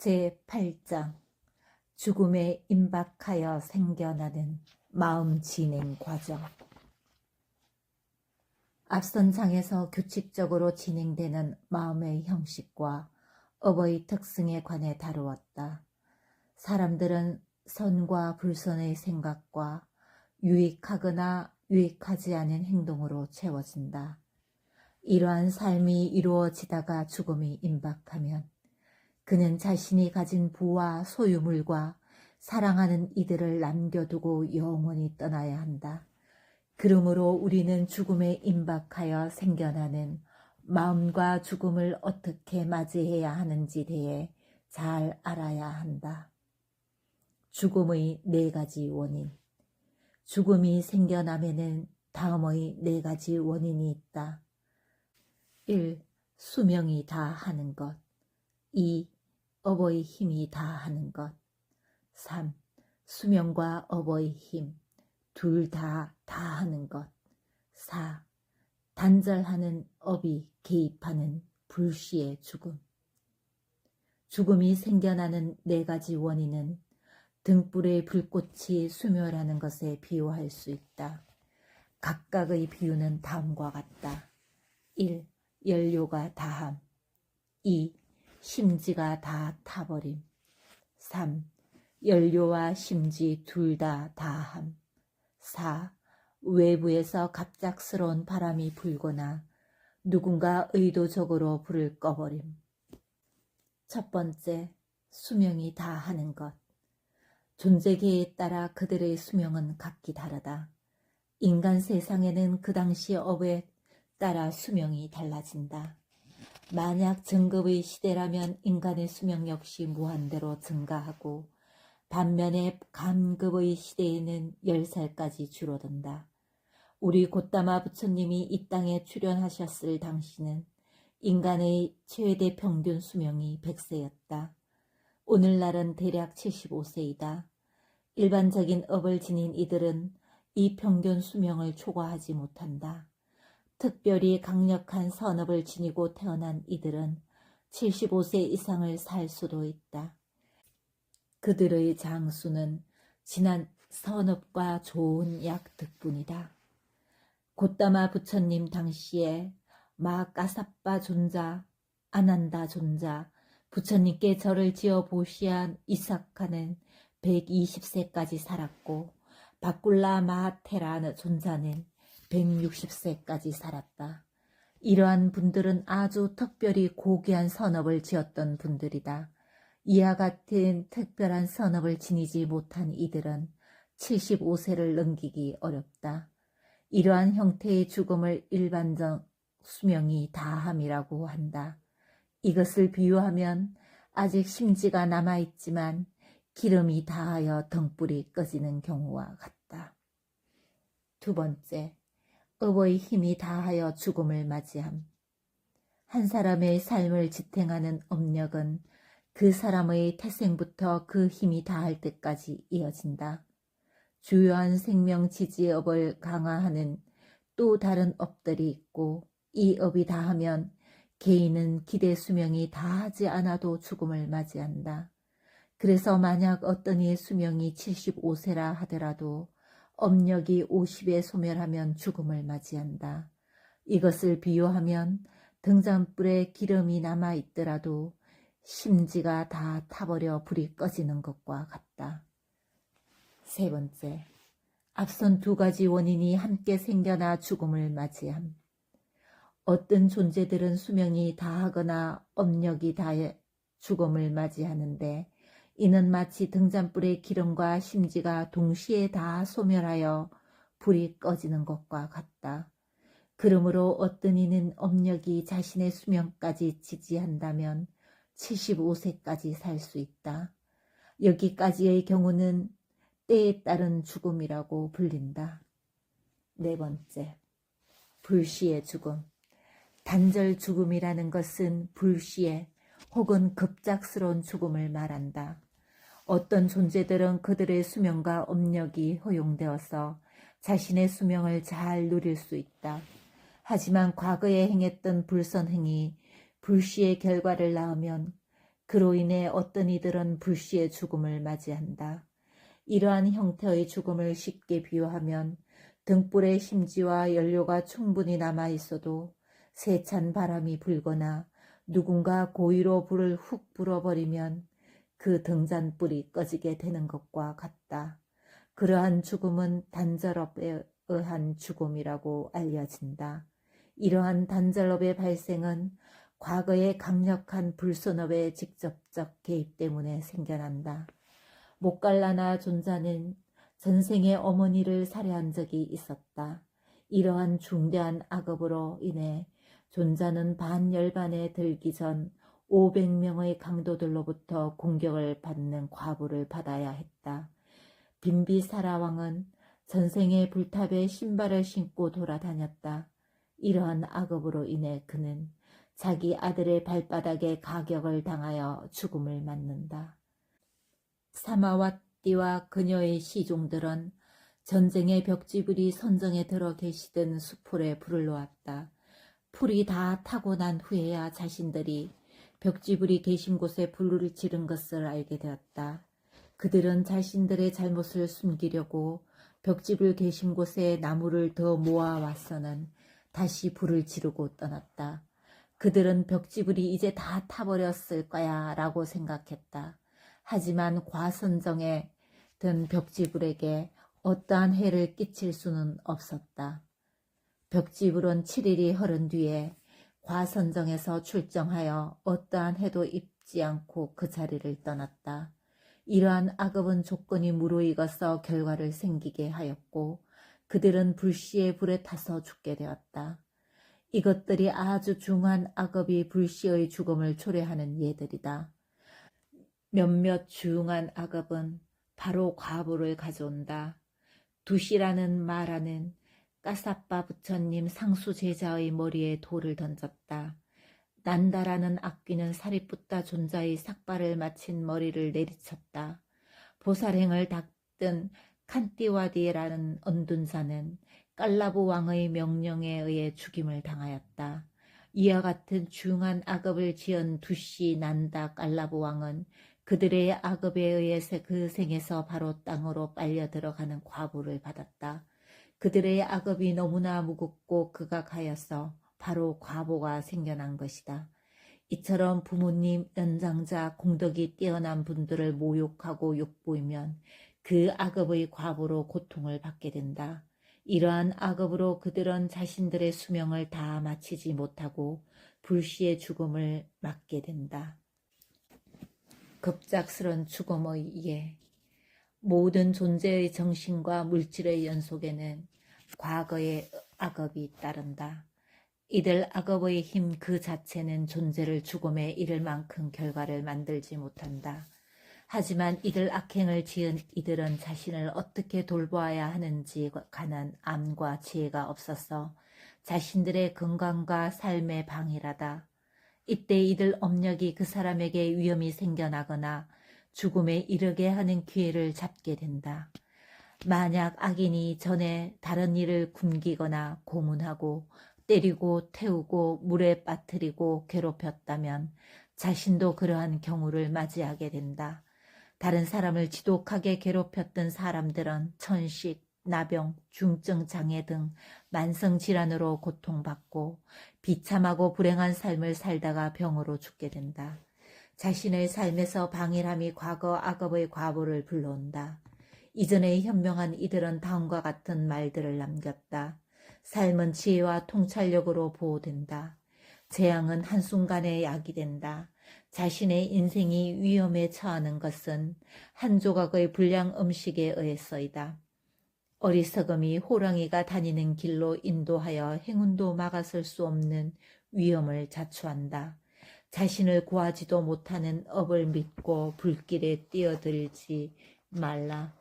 제8장 죽음에 임박하여 생겨나는 마음 진행 과정. 앞선 장에서 규칙적으로 진행되는 마음의 형식과 업의 특성에 관해 다루었다. 사람들은 선과 불선의 생각과 유익하거나 유익하지 않은 행동으로 채워진다. 이러한 삶이 이루어지다가 죽음이 임박하면 그는 자신이 가진 부와 소유물과 사랑하는 이들을 남겨두고 영원히 떠나야 한다. 그러므로 우리는 죽음에 임박하여 생겨나는 마음과 죽음을 어떻게 맞이해야 하는지 대해 잘 알아야 한다. 죽음의 4가지 원인. 죽음이 생겨나면은 다음의 4가지 원인이 있다. 1. 수명이 다하는 것. 2. 업의 힘이 다하는 것. 3. 수명과 업의 힘 둘 다 다하는 것. 4. 단절하는 업이 개입하는 불시의 죽음. 죽음이 생겨나는 4가지 원인은 등불의 불꽃이 수멸하는 것에 비유할 수 있다. 각각의 비유는 다음과 같다. 1. 연료가 다함. 2. 심지가 다 타버림. 3. 연료와 심지 둘 다 다함. 4. 외부에서 갑작스러운 바람이 불거나 누군가 의도적으로 불을 꺼버림. 첫 번째, 수명이 다하는 것. 존재계에 따라 그들의 수명은 각기 다르다. 인간 세상에는 그 당시 업에 따라 수명이 달라진다. 만약 정급의 시대라면 인간의 수명 역시 무한대로 증가하고 반면에 간급의 시대에는 10살까지 줄어든다. 우리 곶다마 부처님이 이 땅에 출현하셨을 당시는 인간의 최대 평균 수명이 100세였다. 오늘날은 대략 75세이다. 일반적인 업을 지닌 이들은 이 평균 수명을 초과하지 못한다. 특별히 강력한 선업을 지니고 태어난 이들은 75세 이상을 살 수도 있다. 그들의 장수는 지난 선업과 좋은 약 덕분이다. 곶다마 부처님 당시에 마까사빠 존자, 아난다 존자, 부처님께 절을 지어 보시한 이삭카는 120세까지 살았고 바꿀라 마테라 존자는 160세까지 살았다. 이러한 분들은 아주 특별히 고귀한 선업을 지었던 분들이다. 이와 같은 특별한 선업을 지니지 못한 이들은 75세를 넘기기 어렵다. 이러한 형태의 죽음을 일반적 수명이 다함이라고 한다. 이것을 비유하면 아직 심지가 남아있지만 기름이 다하여 등불이 꺼지는 경우와 같다. 두 번째, 업의 힘이 다하여 죽음을 맞이함. 한 사람의 삶을 지탱하는 업력은 그 사람의 태생부터 그 힘이 다할 때까지 이어진다. 주요한 생명 지지업을 강화하는 또 다른 업들이 있고 이 업이 다하면 개인은 기대 수명이 다하지 않아도 죽음을 맞이한다. 그래서 만약 어떤 이의 수명이 75세라 하더라도 업력이 50에 소멸하면 죽음을 맞이한다. 이것을 비유하면 등잔불에 기름이 남아있더라도 심지가 다 타버려 불이 꺼지는 것과 같다. 세 번째, 앞선 2가지 원인이 함께 생겨나 죽음을 맞이함. 어떤 존재들은 수명이 다하거나 업력이 다해 죽음을 맞이하는데 이는 마치 등잔불의 기름과 심지가 동시에 다 소멸하여 불이 꺼지는 것과 같다. 그러므로 어떤 이는 업력이 자신의 수명까지 지지한다면 75세까지 살 수 있다. 여기까지의 경우는 때에 따른 죽음이라고 불린다. 네 번째, 불시의 죽음. 단절 죽음이라는 것은 불시에 혹은 급작스러운 죽음을 말한다. 어떤 존재들은 그들의 수명과 업력이 허용되어서 자신의 수명을 잘 누릴 수 있다. 하지만 과거에 행했던 불선행이 불시의 결과를 낳으면 그로 인해 어떤 이들은 불시의 죽음을 맞이한다. 이러한 형태의 죽음을 쉽게 비유하면 등불에 심지와 연료가 충분히 남아 있어도 세찬 바람이 불거나 누군가 고의로 불을 훅 불어버리면 그 등잔불이 꺼지게 되는 것과 같다. 그러한 죽음은 단절업에 의한 죽음이라고 알려진다. 이러한 단절업의 발생은 과거의 강력한 불손업의 직접적 개입 때문에 생겨난다. 목갈라나 존자는 전생에 어머니를 살해한 적이 있었다. 이러한 중대한 악업으로 인해 존자는 반열반에 들기 전 500명의 강도들로부터 공격을 받는 과부를 받아야 했다. 빈비사라 왕은 전생에 불탑에 신발을 신고 돌아다녔다. 이러한 악업으로 인해 그는 자기 아들의 발바닥에 가격을 당하여 죽음을 맞는다. 사마와띠와 그녀의 시종들은 전쟁의 벽지불이 선정에 들어 계시던 수풀에 불을 놓았다. 풀이 다 타고 난 후에야 자신들이 벽지불이 계신 곳에 불을 지른 것을 알게 되었다. 그들은 자신들의 잘못을 숨기려고 벽지불 계신 곳에 나무를 더 모아왔서는 다시 불을 지르고 떠났다. 그들은 벽지불이 이제 다 타버렸을 거야 라고 생각했다. 하지만 과선정에 든 벽지불에게 어떠한 해를 끼칠 수는 없었다. 벽지불은 7일이 흐른 뒤에 과선정에서 출정하여 어떠한 해도 입지 않고 그 자리를 떠났다. 이러한 악업은 조건이 무르익어서 결과를 생기게 하였고 그들은 불시의 불에 타서 죽게 되었다. 이것들이 아주 중한 악업이 불시의 죽음을 초래하는 예들이다. 몇몇 중한 악업은 바로 과부를 가져온다. 두시라는 마라는 까사빠 부처님 상수 제자의 머리에 돌을 던졌다. 난다라는 악귀는 사리뿌따 존자의 삭발을 마친 머리를 내리쳤다. 보살행을 닦던 칸띠와디라는 언둔자는 깔라부 왕의 명령에 의해 죽임을 당하였다. 이와 같은 중한 악업을 지은 두시 난다 깔라부 왕은 그들의 악업에 의해서 그 생에서 바로 땅으로 빨려 들어가는 과부를 받았다. 그들의 악업이 너무나 무겁고 극악하여서 바로 과보가 생겨난 것이다. 이처럼 부모님, 연장자, 공덕이 뛰어난 분들을 모욕하고 욕보이면 그 악업의 과보로 고통을 받게 된다. 이러한 악업으로 그들은 자신들의 수명을 다 마치지 못하고 불시의 죽음을 맞게 된다. 급작스런 죽음의 예. 모든 존재의 정신과 물질의 연속에는 과거의 악업이 따른다. 이들 악업의 힘 그 자체는 존재를 죽음에 이를 만큼 결과를 만들지 못한다. 하지만 이들 악행을 지은 이들은 자신을 어떻게 돌보아야 하는지 관한 암과 지혜가 없어서 자신들의 건강과 삶에 방해라다. 이때 이들 업력이 그 사람에게 위험이 생겨나거나 죽음에 이르게 하는 기회를 잡게 된다. 만약 악인이 전에 다른 이를 굶기거나 고문하고 때리고 태우고 물에 빠뜨리고 괴롭혔다면 자신도 그러한 경우를 맞이하게 된다. 다른 사람을 지독하게 괴롭혔던 사람들은 천식, 나병, 중증 장애 등 만성질환으로 고통받고 비참하고 불행한 삶을 살다가 병으로 죽게 된다. 자신의 삶에서 방일함이 과거 악업의 과보를 불러온다. 이전에 현명한 이들은 다음과 같은 말들을 남겼다. 삶은 지혜와 통찰력으로 보호된다. 재앙은 한순간에 약이 된다. 자신의 인생이 위험에 처하는 것은 한 조각의 불량 음식에 의해서이다. 어리석음이 호랑이가 다니는 길로 인도하여 행운도 막아설 수 없는 위험을 자초한다. 자신을 구하지도 못하는 업을 믿고 불길에 뛰어들지 말라.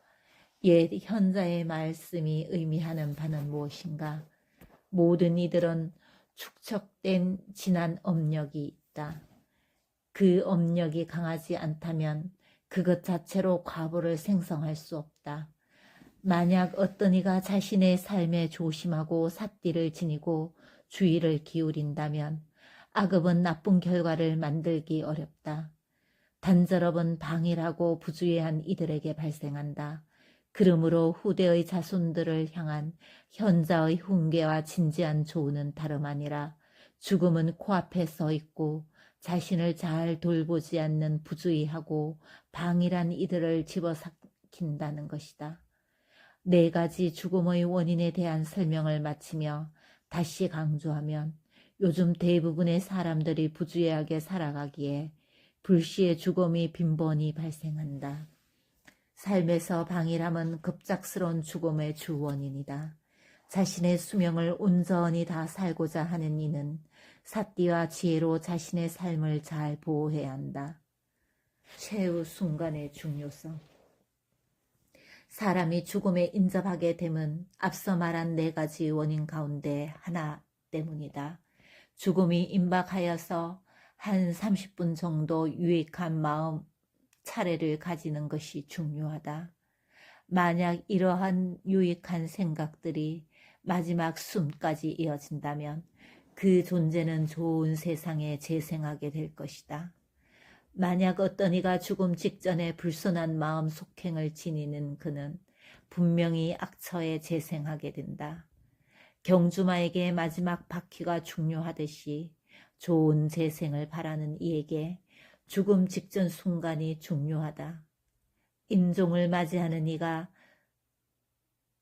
옛 현자의 말씀이 의미하는 바는 무엇인가? 모든 이들은 축적된 지난 업력이 있다. 그 업력이 강하지 않다면 그것 자체로 과보를 생성할 수 없다. 만약 어떤 이가 자신의 삶에 조심하고 삿띠를 지니고 주의를 기울인다면 악업은 나쁜 결과를 만들기 어렵다. 단절업은 방일하고 부주의한 이들에게 발생한다. 그러므로 후대의 자손들을 향한 현자의 훈계와 진지한 조언은 다름 아니라 죽음은 코앞에 서 있고 자신을 잘 돌보지 않는 부주의하고 방일한 이들을 집어삼킨다는 것이다. 4가지 죽음의 원인에 대한 설명을 마치며 다시 강조하면 요즘 대부분의 사람들이 부주의하게 살아가기에 불시의 죽음이 빈번히 발생한다. 삶에서 방일함은 급작스러운 죽음의 주 원인이다. 자신의 수명을 온전히 다 살고자 하는 이는 사띠와 지혜로 자신의 삶을 잘 보호해야 한다. 최후 순간의 중요성. 사람이 죽음에 인접하게 됨은 앞서 말한 4가지 원인 가운데 하나 때문이다. 죽음이 임박하여서 한 30분 정도 유익한 마음 차례를 가지는 것이 중요하다. 만약 이러한 유익한 생각들이 마지막 숨까지 이어진다면 그 존재는 좋은 세상에 재생하게 될 것이다. 만약 어떤 이가 죽음 직전에 불손한 마음 속행을 지니는 그는 분명히 악처에 재생하게 된다. 경주마에게 마지막 바퀴가 중요하듯이 좋은 재생을 바라는 이에게 죽음 직전 순간이 중요하다. 임종을 맞이하는 이가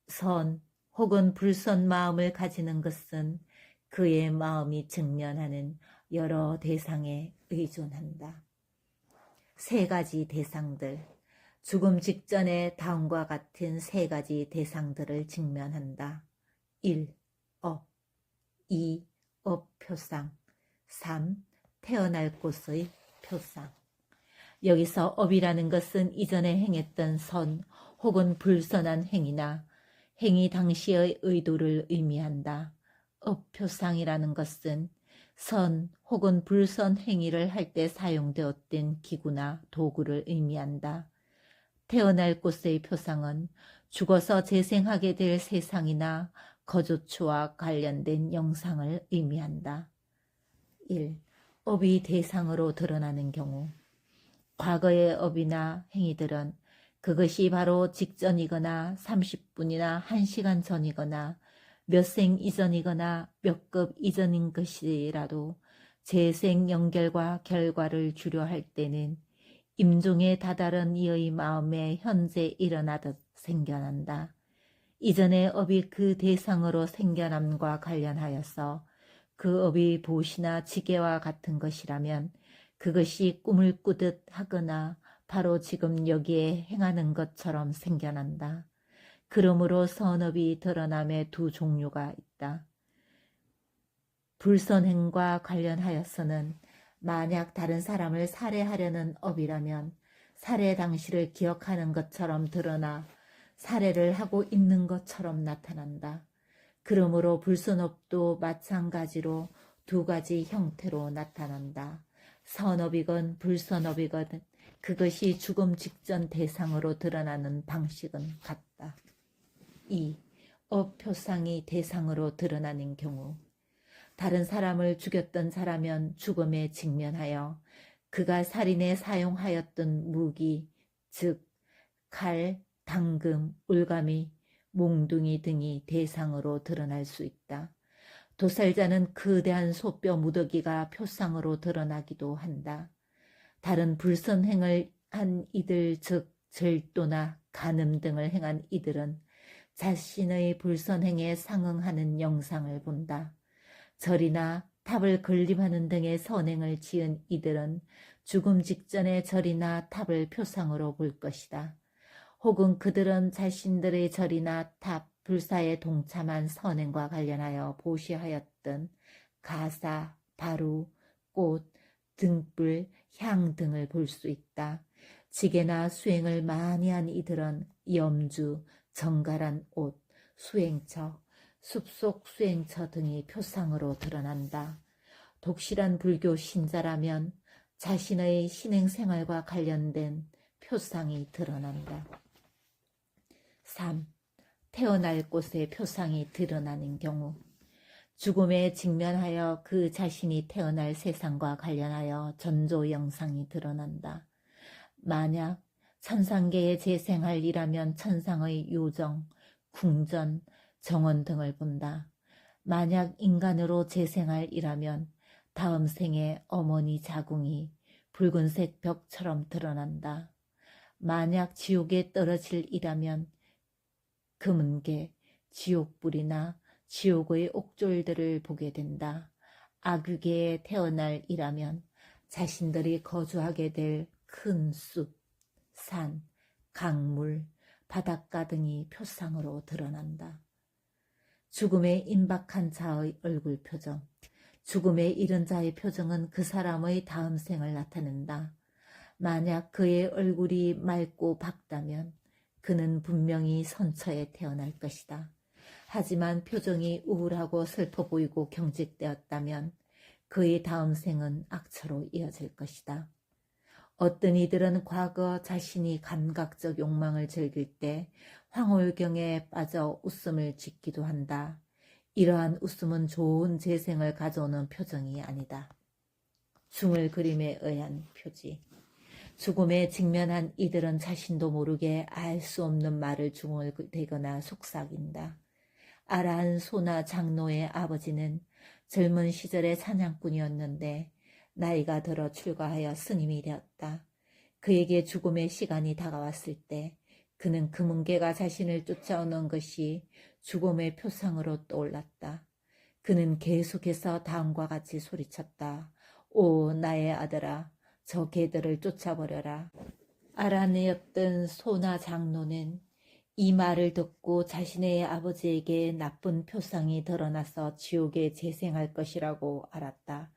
선 혹은 불선 마음을 가지는 것은 그의 마음이 직면하는 여러 대상에 의존한다. 3가지 대상들, 죽음 직전에 다음과 같은 3가지 대상들을 직면한다. 1. 업, 2. 업 표상, 3. 태어날 곳의 표상. 여기서 업이라는 것은 이전에 행했던 선 혹은 불선한 행위나 행위 당시의 의도를 의미한다. 업 표상이라는 것은 선 혹은 불선 행위를 할 때 사용되었던 기구나 도구를 의미한다. 태어날 곳의 표상은 죽어서 재생하게 될 세상이나 거주처와 관련된 영상을 의미한다. 1. 업이 대상으로 드러나는 경우. 과거의 업이나 행위들은 그것이 바로 직전이거나 30분이나 1시간 전이거나 몇 생 이전이거나 몇 급 이전인 것이라도 재생 연결과 결과를 주려 할 때는 임종에 다다른 이의 마음에 현재 일어나듯 생겨난다. 이전의 업이 그 대상으로 생겨남과 관련하여서 그 업이 보시나 지게와 같은 것이라면 그것이 꿈을 꾸듯 하거나 바로 지금 여기에 행하는 것처럼 생겨난다. 그러므로 선업이 드러남의 2 종류가 있다. 불선행과 관련하여서는 만약 다른 사람을 살해하려는 업이라면 살해 당시를 기억하는 것처럼 드러나 살해를 하고 있는 것처럼 나타난다. 그러므로 불선업도 마찬가지로 2가지 형태로 나타난다. 선업이건 불선업이건 그것이 죽음 직전 대상으로 드러나는 방식은 같다. 2. 업 표상이 대상으로 드러나는 경우. 다른 사람을 죽였던 자라면 죽음에 직면하여 그가 살인에 사용하였던 무기, 즉 칼, 당금, 올가미, 몽둥이 등이 대상으로 드러날 수 있다. 도살자는 거대한 소뼈 무더기가 표상으로 드러나기도 한다. 다른 불선행을 한 이들, 즉 절도나 간음 등을 행한 이들은 자신의 불선행에 상응하는 영상을 본다. 절이나 탑을 건립하는 등의 선행을 지은 이들은 죽음 직전에 절이나 탑을 표상으로 볼 것이다. 혹은 그들은 자신들의 절이나 탑, 불사에 동참한 선행과 관련하여 보시하였던 가사, 바루, 꽃, 등불, 향 등을 볼 수 있다. 지게나 수행을 많이 한 이들은 염주, 정갈한 옷, 수행처, 숲속 수행처 등이 표상으로 드러난다. 독실한 불교 신자라면 자신의 신행생활과 관련된 표상이 드러난다. 3. 태어날 곳의 표상이 드러나는 경우. 죽음에 직면하여 그 자신이 태어날 세상과 관련하여 전조 영상이 드러난다. 만약 천상계에 재생할 이라면 천상의 요정, 궁전, 정원 등을 본다. 만약 인간으로 재생할 이라면 다음 생에 어머니 자궁이 붉은색 벽처럼 드러난다. 만약 지옥에 떨어질 이라면 금은계, 지옥불이나 지옥의 옥졸들을 보게 된다. 악유계에 태어날 이라면 자신들이 거주하게 될 큰 숲, 산, 강물, 바닷가 등이 표상으로 드러난다. 죽음에 임박한 자의 얼굴 표정. 죽음에 이른 자의 표정은 그 사람의 다음 생을 나타낸다. 만약 그의 얼굴이 맑고 밝다면 그는 분명히 선처에 태어날 것이다. 하지만 표정이 우울하고 슬퍼 보이고 경직되었다면 그의 다음 생은 악처로 이어질 것이다. 어떤 이들은 과거 자신이 감각적 욕망을 즐길 때 황홀경에 빠져 웃음을 짓기도 한다. 이러한 웃음은 좋은 재생을 가져오는 표정이 아니다. 중을 그림에 의한 표지. 죽음에 직면한 이들은 자신도 모르게 알 수 없는 말을 중을 대거나 속삭인다. 아라한 소나 장로의 아버지는 젊은 시절의 사냥꾼이었는데 나이가 들어 출가하여 스님이 되었다. 그에게 죽음의 시간이 다가왔을 때 그는 금은계가 자신을 쫓아오는 것이 죽음의 표상으로 떠올랐다. 그는 계속해서 다음과 같이 소리쳤다. 오 나의 아들아, 저 개들을 쫓아버려라. 아란이었던 소나 장로는 이 말을 듣고 자신의 아버지에게 나쁜 표상이 드러나서 지옥에 재생할 것이라고 알았다.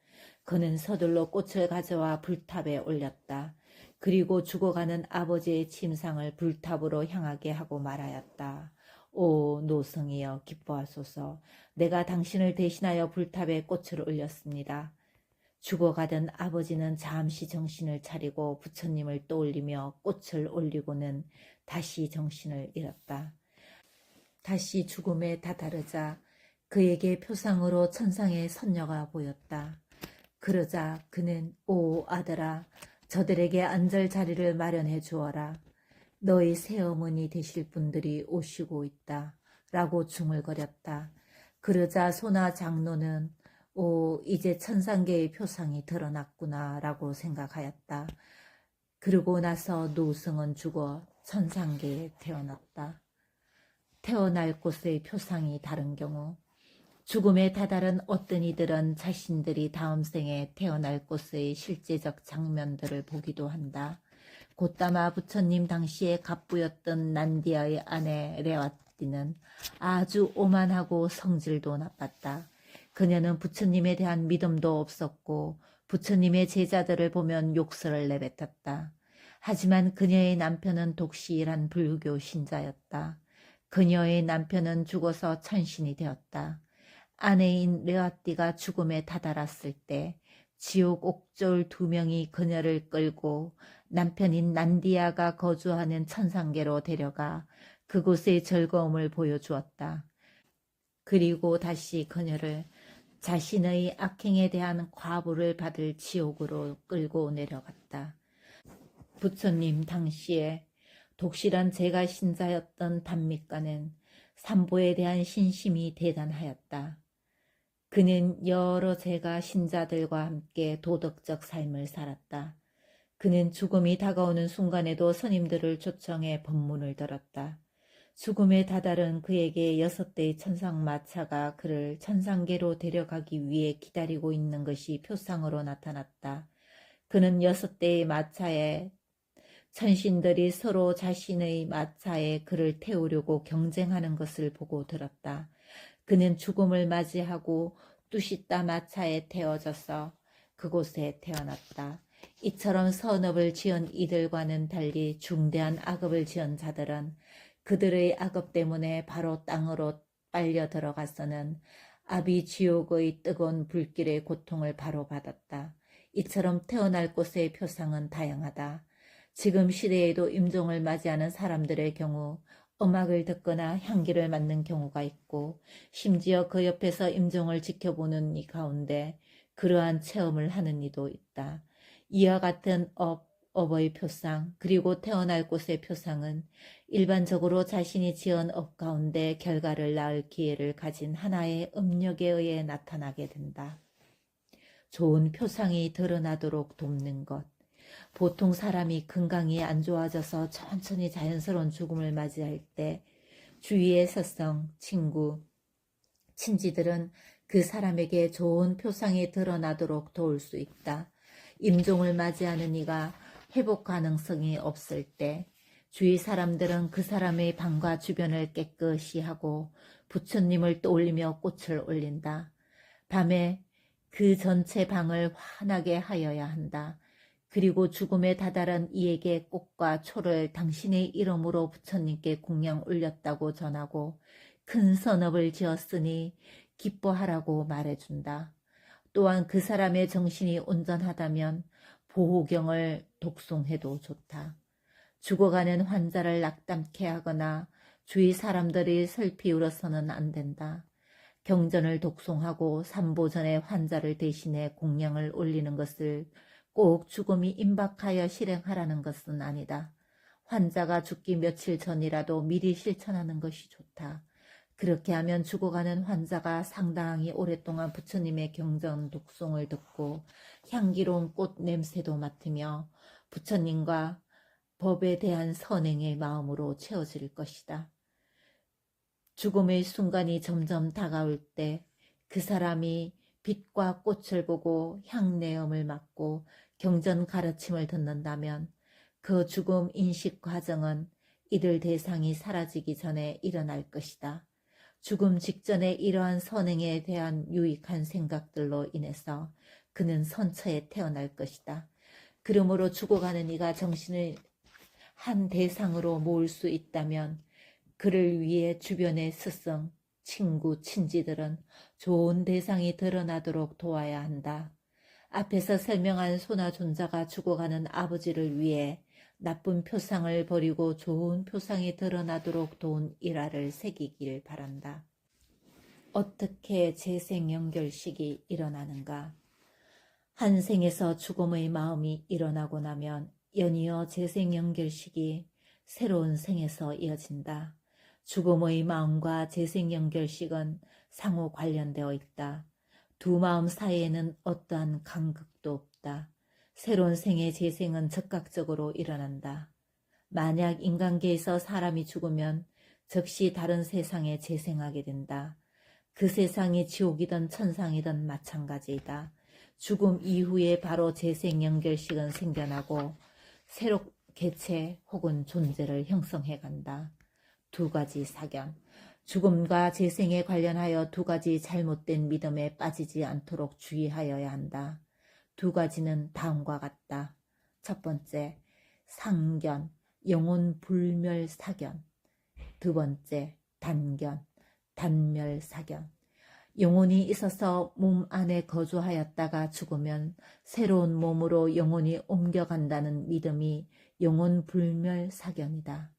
그는 서둘러 꽃을 가져와 불탑에 올렸다. 그리고 죽어가는 아버지의 침상을 불탑으로 향하게 하고 말하였다. 오 노성이여 기뻐하소서. 내가 당신을 대신하여 불탑에 꽃을 올렸습니다. 죽어가던 아버지는 잠시 정신을 차리고 부처님을 떠올리며 꽃을 올리고는 다시 정신을 잃었다. 다시 죽음에 다다르자 그에게 표상으로 천상의 선녀가 보였다. 그러자 그는 오 아들아, 저들에게 앉을 자리를 마련해 주어라. 너희 새어머니 되실 분들이 오시고 있다. 라고 중얼거렸다. 그러자 소나 장로는 오 이제 천상계의 표상이 드러났구나 라고 생각하였다. 그러고 나서 노승은 죽어 천상계에 태어났다. 태어날 곳의 표상이 다른 경우 죽음에 다다른 어떤 이들은 자신들이 다음 생에 태어날 곳의 실제적 장면들을 보기도 한다. 고따마 부처님 당시에 갑부였던 난디아의 아내 레와띠는 아주 오만하고 성질도 나빴다. 그녀는 부처님에 대한 믿음도 없었고 부처님의 제자들을 보면 욕설을 내뱉었다. 하지만 그녀의 남편은 독실한 불교 신자였다. 그녀의 남편은 죽어서 천신이 되었다. 아내인 레와띠가 죽음에 다다랐을 때 지옥 옥졸 2명이 그녀를 끌고 남편인 난디아가 거주하는 천상계로 데려가 그곳의 즐거움을 보여주었다. 그리고 다시 그녀를 자신의 악행에 대한 과보를 받을 지옥으로 끌고 내려갔다. 부처님 당시에 독실한 제가 신자였던 단미가는 삼보에 대한 신심이 대단하였다. 그는 여러 제가 신자들과 함께 도덕적 삶을 살았다. 그는 죽음이 다가오는 순간에도 스님들을 초청해 법문을 들었다. 죽음에 다다른 그에게 6대의 천상마차가 그를 천상계로 데려가기 위해 기다리고 있는 것이 표상으로 나타났다. 그는 6대의 마차에 천신들이 서로 자신의 마차에 그를 태우려고 경쟁하는 것을 보고 들었다. 그는 죽음을 맞이하고 뚜시따 마차에 태워져서 그곳에 태어났다. 이처럼 선업을 지은 이들과는 달리 중대한 악업을 지은 자들은 그들의 악업 때문에 바로 땅으로 빨려 들어가서는 아비지옥의 뜨거운 불길의 고통을 바로 받았다. 이처럼 태어날 곳의 표상은 다양하다. 지금 시대에도 임종을 맞이하는 사람들의 경우 음악을 듣거나 향기를 맡는 경우가 있고 심지어 그 옆에서 임종을 지켜보는 이 가운데 그러한 체험을 하는 이도 있다. 이와 같은 업, 업의 표상, 그리고 태어날 곳의 표상은 일반적으로 자신이 지은 업 가운데 결과를 낳을 기회를 가진 하나의 업력에 의해 나타나게 된다. 좋은 표상이 드러나도록 돕는 것. 보통 사람이 건강이 안 좋아져서 천천히 자연스러운 죽음을 맞이할 때 주위의 서성, 친구, 친지들은 그 사람에게 좋은 표상이 드러나도록 도울 수 있다. 임종을 맞이하는 이가 회복 가능성이 없을 때 주위 사람들은 그 사람의 방과 주변을 깨끗이 하고 부처님을 떠올리며 꽃을 올린다. 밤에 그 전체 방을 환하게 하여야 한다. 그리고 죽음에 다다른 이에게 꽃과 초를 당신의 이름으로 부처님께 공양 올렸다고 전하고 큰 선업을 지었으니 기뻐하라고 말해준다. 또한 그 사람의 정신이 온전하다면 보호경을 독송해도 좋다. 죽어가는 환자를 낙담케 하거나 주위 사람들이 슬피 울어서는 안 된다. 경전을 독송하고 삼보 전에 환자를 대신해 공양을 올리는 것을 꼭 죽음이 임박하여 실행하라는 것은 아니다. 환자가 죽기 며칠 전이라도 미리 실천하는 것이 좋다. 그렇게 하면 죽어가는 환자가 상당히 오랫동안 부처님의 경전 독송을 듣고 향기로운 꽃 냄새도 맡으며 부처님과 법에 대한 선행의 마음으로 채워질 것이다. 죽음의 순간이 점점 다가올 때 그 사람이 빛과 꽃을 보고 향내음을 맡고 경전 가르침을 듣는다면 그 죽음 인식 과정은 이들 대상이 사라지기 전에 일어날 것이다. 죽음 직전에 이러한 선행에 대한 유익한 생각들로 인해서 그는 선처에 태어날 것이다. 그러므로 죽어가는 이가 정신을 한 대상으로 모을 수 있다면 그를 위해 주변의 스승, 친구, 친지들은 좋은 대상이 드러나도록 도와야 한다. 앞에서 설명한 소나존자가 죽어가는 아버지를 위해 나쁜 표상을 버리고 좋은 표상이 드러나도록 도운 일화를 새기길 바란다. 어떻게 재생연결식이 일어나는가? 한 생에서 죽음의 마음이 일어나고 나면 연이어 재생연결식이 새로운 생에서 이어진다. 죽음의 마음과 재생연결식은 상호 관련되어 있다. 두 마음 사이에는 어떠한 간극도 없다. 새로운 생의 재생은 즉각적으로 일어난다. 만약 인간계에서 사람이 죽으면 즉시 다른 세상에 재생하게 된다. 그 세상이 지옥이든 천상이든 마찬가지이다. 죽음 이후에 바로 재생연결식은 생겨나고 새로 개체 혹은 존재를 형성해 간다. 두 가지 사견. 죽음과 재생에 관련하여 두 가지 잘못된 믿음에 빠지지 않도록 주의하여야 한다. 두 가지는 다음과 같다. 첫 번째, 상견, 영혼 불멸 사견. 두 번째, 단견, 단멸 사견. 영혼이 있어서 몸 안에 거주하였다가 죽으면 새로운 몸으로 영혼이 옮겨간다는 믿음이 영혼 불멸 사견이다.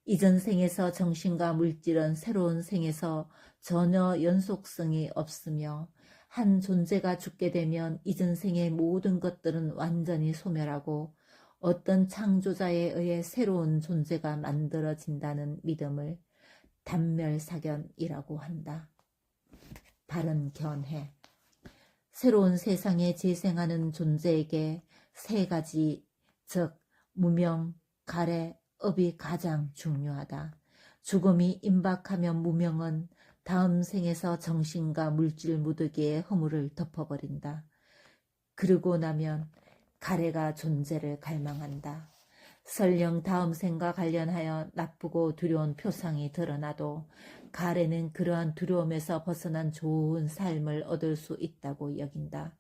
이전 생에서 정신과 물질은 새로운 생에서 전혀 연속성이 없으며 한 존재가 죽게 되면 이전 생의 모든 것들은 완전히 소멸하고 어떤 창조자에 의해 새로운 존재가 만들어진다는 믿음을 단멸사견이라고 한다. 바른 견해. 새로운 세상에 재생하는 존재에게 세 가지, 즉 무명, 가래, 업이 가장 중요하다. 죽음이 임박하면 무명은 다음 생에서 정신과 물질 무더기의 허물을 덮어버린다. 그러고 나면 가래가 존재를 갈망한다. 설령 다음 생과 관련하여 나쁘고 두려운 표상이 드러나도 가래는 그러한 두려움에서 벗어난 좋은 삶을 얻을 수 있다고 여긴다.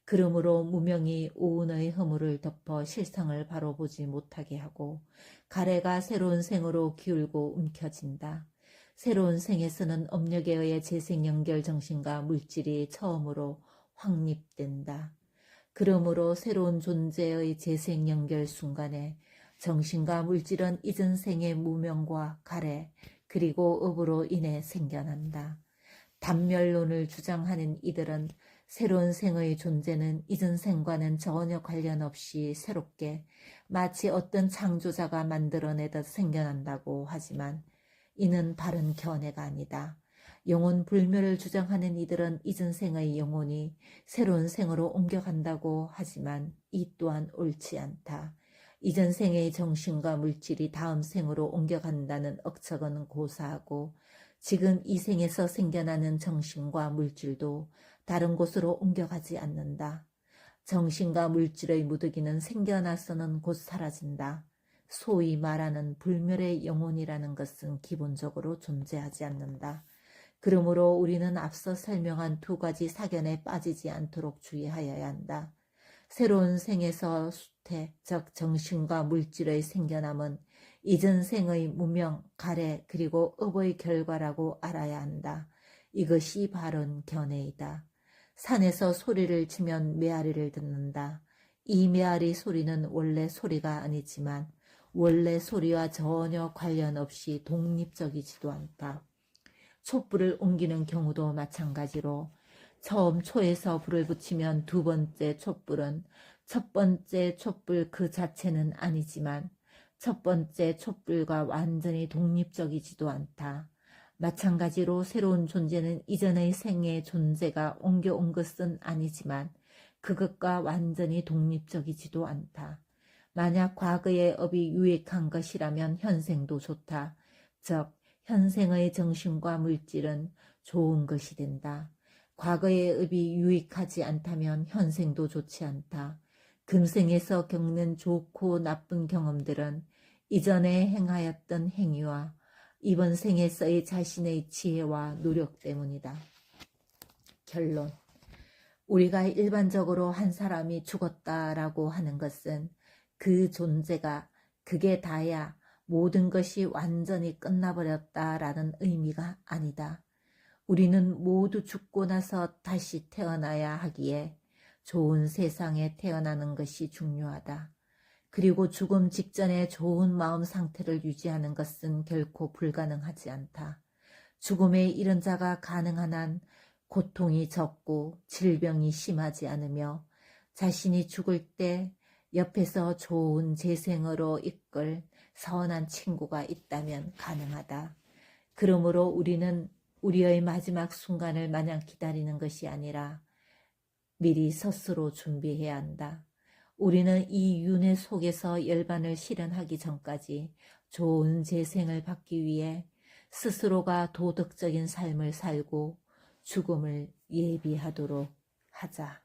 그러므로 무명이 오운의 허물을 덮어 실상을 바로 보지 못하게 하고 가래가 새로운 생으로 기울고 움켜진다. 새로운 생에서는 업력에 의해 재생연결 정신과 물질이 처음으로 확립된다. 그러므로 새로운 존재의 재생연결 순간에 정신과 물질은 이전 생의 무명과 가래 그리고 업으로 인해 생겨난다. 단멸론을 주장하는 이들은 새로운 생의 존재는 이전 생과는 전혀 관련 없이 새롭게 마치 어떤 창조자가 만들어내듯 생겨난다고 하지만 이는 바른 견해가 아니다. 영혼 불멸을 주장하는 이들은 이전 생의 영혼이 새로운 생으로 옮겨간다고 하지만 이 또한 옳지 않다. 이전 생의 정신과 물질이 다음 생으로 옮겨간다는 억측은 고사하고 지금 이 생에서 생겨나는 정신과 물질도 다른 곳으로 옮겨가지 않는다. 정신과 물질의 무더기는 생겨나서는 곧 사라진다. 소위 말하는 불멸의 영혼이라는 것은 기본적으로 존재하지 않는다. 그러므로 우리는 앞서 설명한 두 가지 사견에 빠지지 않도록 주의하여야 한다. 새로운 생에서 수태, 즉 정신과 물질의 생겨남은 이전 생의 무명, 가래, 그리고 업의 결과라고 알아야 한다. 이것이 바른 견해이다. 산에서 소리를 치면 메아리를 듣는다. 이 메아리 소리는 원래 소리가 아니지만 원래 소리와 전혀 관련 없이 독립적이지도 않다. 촛불을 옮기는 경우도 마찬가지로 처음 초에서 불을 붙이면 두 번째 촛불은 첫 번째 촛불 그 자체는 아니지만 첫 번째 촛불과 완전히 독립적이지도 않다. 마찬가지로 새로운 존재는 이전의 생의 존재가 옮겨온 것은 아니지만 그것과 완전히 독립적이지도 않다. 만약 과거의 업이 유익한 것이라면 현생도 좋다. 즉 현생의 정신과 물질은 좋은 것이 된다. 과거의 업이 유익하지 않다면 현생도 좋지 않다. 금생에서 겪는 좋고 나쁜 경험들은 이전에 행하였던 행위와 이번 생에서의 자신의 지혜와 노력 때문이다. 결론. 우리가 일반적으로 한 사람이 죽었다라고 하는 것은 그 존재가 그게 다야 모든 것이 완전히 끝나버렸다라는 의미가 아니다. 우리는 모두 죽고 나서 다시 태어나야 하기에 좋은 세상에 태어나는 것이 중요하다. 그리고 죽음 직전에 좋은 마음 상태를 유지하는 것은 결코 불가능하지 않다. 죽음에 이른 자가 가능한 한 고통이 적고 질병이 심하지 않으며 자신이 죽을 때 옆에서 좋은 재생으로 이끌 선한 친구가 있다면 가능하다. 그러므로 우리는 우리의 마지막 순간을 마냥 기다리는 것이 아니라 미리 스스로 준비해야 한다. 우리는 이 윤회 속에서 열반을 실현하기 전까지 좋은 재생을 받기 위해 스스로가 도덕적인 삶을 살고 죽음을 예비하도록 하자.